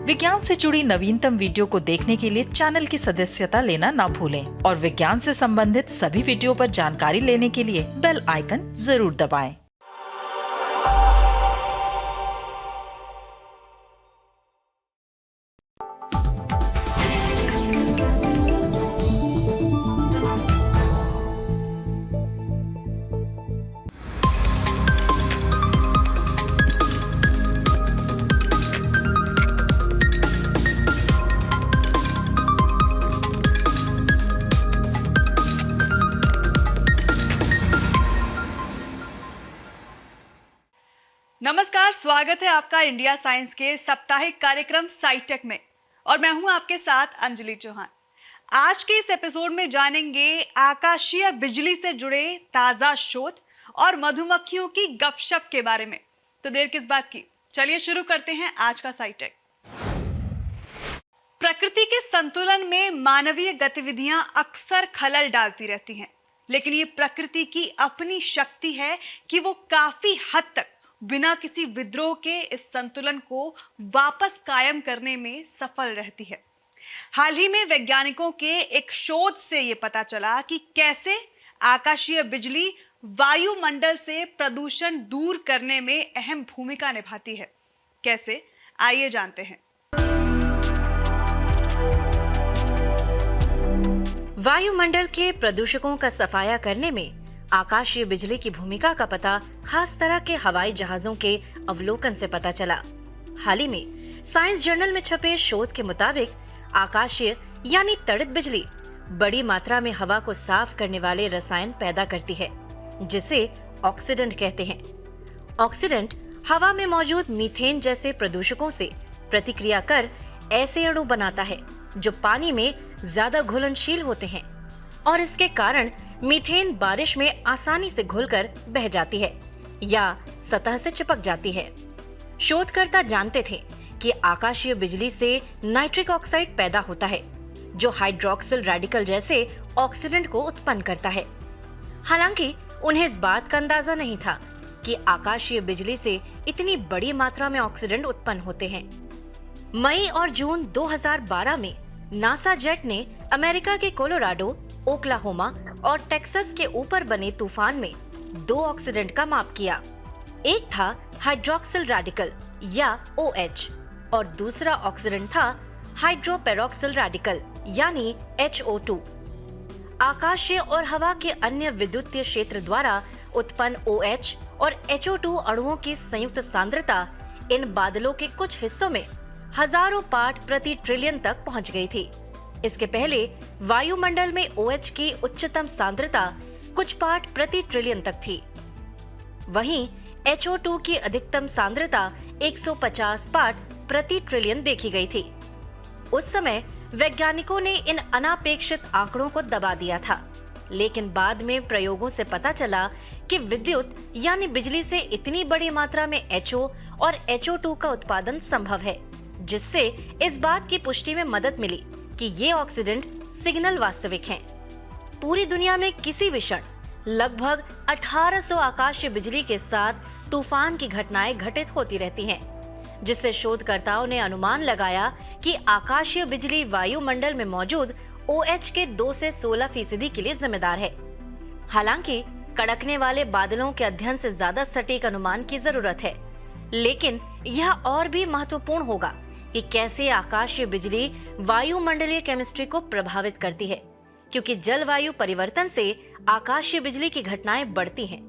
विज्ञान से जुड़ी नवीनतम वीडियो को देखने के लिए चैनल की सदस्यता लेना ना भूलें और विज्ञान से संबंधित सभी वीडियो पर जानकारी लेने के लिए बेल आइकन जरूर दबाएं। नमस्कार, स्वागत है आपका इंडिया साइंस के साप्ताहिक कार्यक्रम साइटेक में और मैं हूं आपके साथ अंजलि चौहान। आज के इस एपिसोड में जानेंगे आकाशीय बिजली से जुड़े ताजा शोध और मधुमक्खियों की गपशप के बारे में। तो देर किस बात की, चलिए शुरू करते हैं आज का साइटेक। प्रकृति के संतुलन में मानवीय गतिविधियां अक्सर खलल डालती रहती हैं, लेकिन ये प्रकृति की अपनी शक्ति है कि वो काफी हद तक बिना किसी विद्रोह के इस संतुलन को वापस कायम करने में सफल रहती है। हाल ही में वैज्ञानिकों के एक शोध से ये पता चला कि कैसे आकाशीय बिजली वायुमंडल से प्रदूषण दूर करने में अहम भूमिका निभाती है। कैसे, आइए जानते हैं। वायुमंडल के प्रदूषकों का सफाया करने में आकाशीय बिजली की भूमिका का पता खास तरह के हवाई जहाजों के अवलोकन से पता चला। हाल ही में साइंस जर्नल में छपे शोध के मुताबिक आकाशीय यानी तड़ित बिजली बड़ी मात्रा में हवा को साफ करने वाले रसायन पैदा करती है, जिसे ऑक्सीडेंट कहते हैं। ऑक्सीडेंट हवा में मौजूद मीथेन जैसे प्रदूषकों से प्रतिक्रिया कर ऐसे अणु बनाता है जो पानी में ज्यादा घुलनशील होते हैं और इसके कारण मीथेन बारिश में आसानी से घुलकर बह जाती है या सतह से चिपक जाती है। शोधकर्ता जानते थे कि आकाशीय बिजली से नाइट्रिक ऑक्साइड पैदा होता है, जो हाइड्रोक्सिल रेडिकल जैसे ऑक्सीडेंट को उत्पन्न करता है। हालांकि उन्हें इस बात का अंदाजा नहीं था कि आकाशीय बिजली से इतनी बड़ी मात्रा में ऑक्सीडेंट उत्पन्न होते हैं। मई और जून 2012 में नासा जेट ने अमेरिका के कोलोराडो, ओक्लाहोमा और टेक्सास के ऊपर बने तूफान में 2 ऑक्सीडेंट का माप किया। एक था हाइड्रोक्सिल रेडिकल या OH और दूसरा ऑक्सीडेंट था हाइड्रोपेरोक्सिल रेडिकल यानी HO2। आकाशीय और हवा के अन्य विद्युतीय क्षेत्र द्वारा उत्पन्न OH और HO2 अणुओं की संयुक्त सांद्रता इन बादलों के कुछ हिस्सों में हजारों पार्ट प्रति ट्रिलियन तक पहुंच गई थी। इसके पहले वायुमंडल में OH की उच्चतम सांद्रता कुछ पार्ट प्रति ट्रिलियन तक थी। वहीं HO2 की अधिकतम सांद्रता 150 पार्ट प्रति ट्रिलियन देखी गई थी। उस समय वैज्ञानिकों ने इन अनापेक्षित आंकड़ों को दबा दिया था, लेकिन बाद में प्रयोगों से पता चला कि विद्युत यानी बिजली से इतनी बड़ी मात्रा में HO और HO2 का उत्पादन संभव है, जिससे इस बात की पुष्टि में मदद मिली कि ये ऑक्सीडेंट सिग्नल वास्तविक हैं। पूरी दुनिया में किसी भी क्षण लगभग 1800 आकाशीय बिजली के साथ तूफान की घटनाएं घटित होती रहती हैं, जिससे शोधकर्ताओं ने अनुमान लगाया कि आकाशीय बिजली वायुमंडल में मौजूद OH के 2 से 16% के लिए जिम्मेदार है। हालांकि कड़कने वाले बादलों के अध्ययन से ज्यादा सटीक अनुमान की जरूरत है, लेकिन यह और भी महत्वपूर्ण होगा कि कैसे आकाशीय बिजली वायुमंडलीय केमिस्ट्री को प्रभावित करती है, क्योंकि जलवायु परिवर्तन से आकाशीय बिजली की घटनाएं बढ़ती हैं।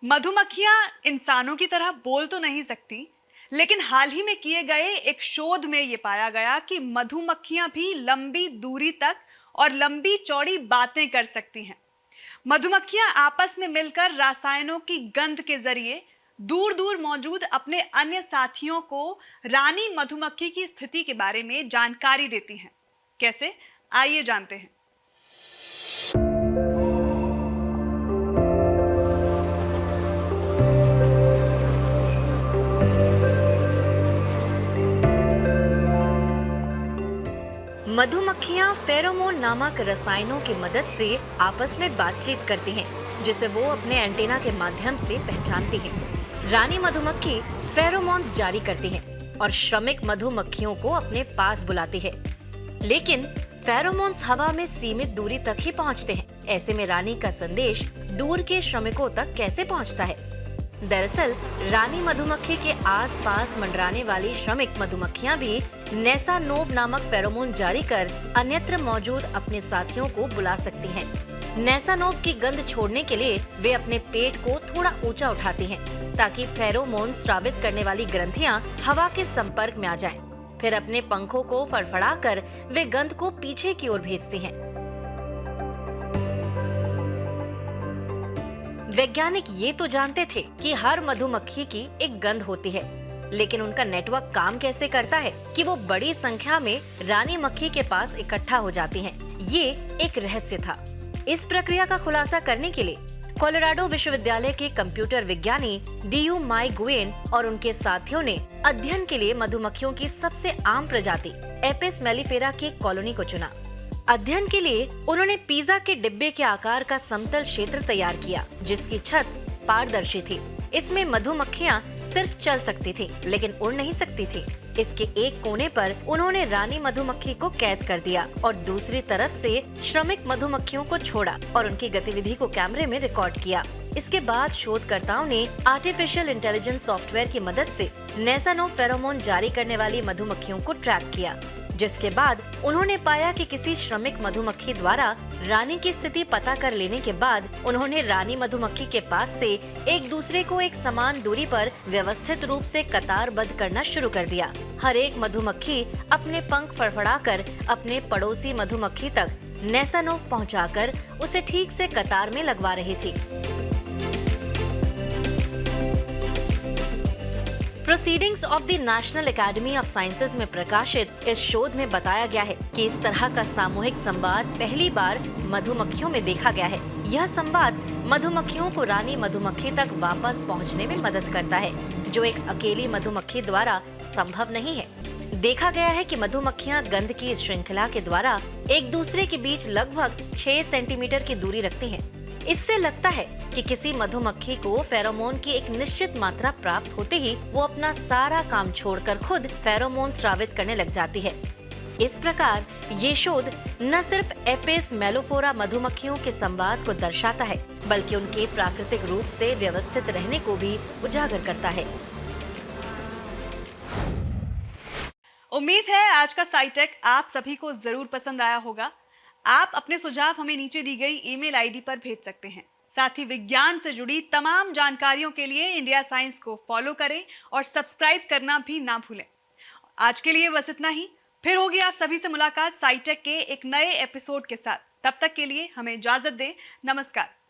मधुमक्खियां इंसानों की तरह बोल तो नहीं सकती, लेकिन हाल ही में किए गए एक शोध में ये पाया गया कि मधुमक्खियां भी लंबी दूरी तक और लंबी चौड़ी बातें कर सकती हैं। मधुमक्खियां आपस में मिलकर रसायनों की गंध के जरिए दूर दूर मौजूद अपने अन्य साथियों को रानी मधुमक्खी की स्थिति के बारे में जानकारी देती हैं। कैसे, आइए जानते हैं। मधुमक्खियां फेरोमोन नामक रसायनों की मदद से आपस में बातचीत करती हैं, जिसे वो अपने एंटीना के माध्यम से पहचानती हैं। रानी मधुमक्खी फेरोमोन्स जारी करती हैं और श्रमिक मधुमक्खियों को अपने पास बुलाती है। लेकिन फेरोमोन्स हवा में सीमित दूरी तक ही पहुंचते हैं। ऐसे में रानी का संदेश दूर के श्रमिकों तक कैसे पहुंचता है? दरअसल रानी मधुमक्खी के आसपास मंडराने वाली श्रमिक मधुमक्खियां भी नेसानोव नामक फेरोमोन जारी कर अन्यत्र मौजूद अपने साथियों को बुला सकती हैं। नेसानोव की गंध छोड़ने के लिए वे अपने पेट को थोड़ा ऊंचा उठाती हैं, ताकि फेरोमोन स्रावित करने वाली ग्रंथियां हवा के संपर्क में आ जाएं। फिर अपने पंखों को फड़फड़ाकर वे गंध को पीछे की ओर भेजती हैं। वैज्ञानिक ये तो जानते थे कि हर मधुमक्खी की एक गंध होती है, लेकिन उनका नेटवर्क काम कैसे करता है कि वो बड़ी संख्या में रानी मक्खी के पास इकट्ठा हो जाती हैं, ये एक रहस्य था। इस प्रक्रिया का खुलासा करने के लिए कोलोराडो विश्वविद्यालय के कंप्यूटर विज्ञानी डीयू माई गुएन और उनके साथियों ने अध्ययन के लिए मधुमक्खियों की सबसे आम प्रजाति एपिस मेलिफेरा की कॉलोनी को चुना। अध्ययन के लिए उन्होंने पिज्जा के डिब्बे के आकार का समतल क्षेत्र तैयार किया, जिसकी छत पारदर्शी थी। इसमें मधुमक्खियां सिर्फ चल सकती थीं, लेकिन उड़ नहीं सकती थीं। इसके एक कोने पर उन्होंने रानी मधुमक्खी को कैद कर दिया और दूसरी तरफ से श्रमिक मधुमक्खियों को छोड़ा और उनकी गतिविधि को कैमरे में रिकॉर्ड किया। इसके बाद शोधकर्ताओं ने आर्टिफिशियल इंटेलिजेंस सॉफ्टवेयर की मदद से नेसानोव फेरोमोन जारी करने वाली मधुमक्खियों को ट्रैक किया, जिसके बाद उन्होंने पाया कि किसी श्रमिक मधुमक्खी द्वारा रानी की स्थिति पता कर लेने के बाद उन्होंने रानी मधुमक्खी के पास से एक दूसरे को एक समान दूरी पर व्यवस्थित रूप से कतारबद्ध करना शुरू कर दिया। हर एक मधुमक्खी अपने पंख फड़फड़ाकर अपने पड़ोसी मधुमक्खी तक नेसानोव पहुंचाकर उसे ठीक से कतार में लगवा रही थी। Proceedings of the national academy of sciences में प्रकाशित इस शोध में बताया गया है कि इस तरह का सामूहिक संवाद पहली बार मधुमक्खियों में देखा गया है। यह संवाद मधुमक्खियों को रानी मधुमक्खी तक वापस पहुंचने में मदद करता है, जो एक अकेली मधुमक्खी द्वारा संभव नहीं है। देखा गया है कि मधुमक्खियां गंध की इस श्रृंखला के द्वारा एक दूसरे के बीच लगभग 6 सेंटीमीटर की दूरी रखती हैं। इससे लगता है कि किसी मधुमक्खी को फेरोमोन की एक निश्चित मात्रा प्राप्त होते ही वो अपना सारा काम छोड़कर खुद फेरोमोन स्रावित करने लग जाती है। इस प्रकार ये शोध न सिर्फ एपिस मेलिफेरा मधुमक्खियों के संवाद को दर्शाता है, बल्कि उनके प्राकृतिक रूप से व्यवस्थित रहने को भी उजागर करता है। उम्मीद है आज का साइटेक आप सभी को जरूर पसंद आया होगा। आप अपने सुझाव हमें नीचे दी गई ईमेल आईडी पर भेज सकते हैं। साथ ही विज्ञान से जुड़ी तमाम जानकारियों के लिए इंडिया साइंस को फॉलो करें और सब्सक्राइब करना भी ना भूलें। आज के लिए बस इतना ही। फिर होगी आप सभी से मुलाकात साइटेक के एक नए एपिसोड के साथ। तब तक के लिए हमें इजाजत दें। नमस्कार।